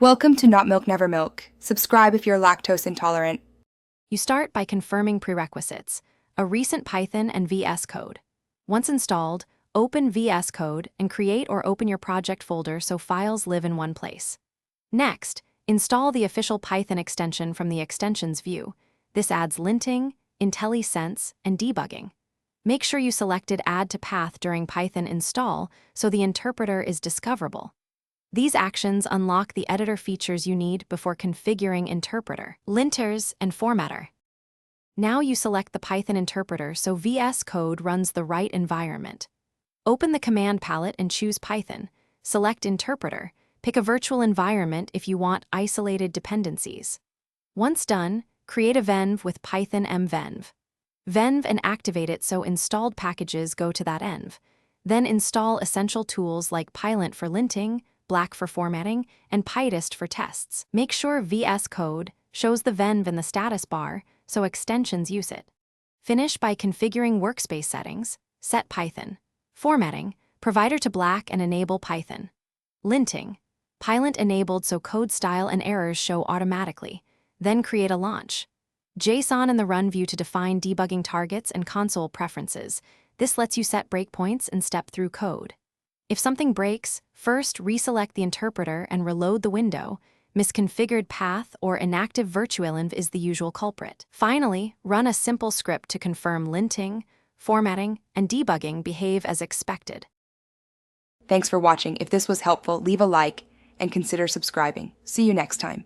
Welcome to Not Milk Never Milk. Subscribe if you're lactose intolerant. You start by confirming prerequisites, a recent Python and VS Code. Once installed, open VS Code and create or open your project folder so files live in one place. Next, install the official Python extension from the Extensions view. This adds linting, IntelliSense, and debugging. Make sure you selected Add to Path during Python install so the interpreter is discoverable. These actions unlock the editor features you need before configuring interpreter, linters, and formatter. Now you select the Python interpreter so VS Code runs the right environment. Open the command palette and choose Python. Select Interpreter. Pick a virtual environment if you want isolated dependencies. Once done, create a venv with Python mvenv. Venv and activate it so installed packages go to that env. Then install essential tools like Pylance for linting, Black for formatting, and Pytest for tests. Make sure VS Code shows the venv in the status bar so extensions use it. Finish by configuring workspace settings, set Python. Formatting, provider to Black and enable Python. Linting, Pylance enabled so code style and errors show automatically. Then create a launch. JSON in the run view to define debugging targets and console preferences. This lets you set breakpoints and step through code. If something breaks, first reselect the interpreter and reload the window. Misconfigured path or inactive virtualenv is the usual culprit. Finally, run a simple script to confirm linting, formatting, and debugging behave as expected. Thanks for watching. If this was helpful, leave a like and consider subscribing. See you next time.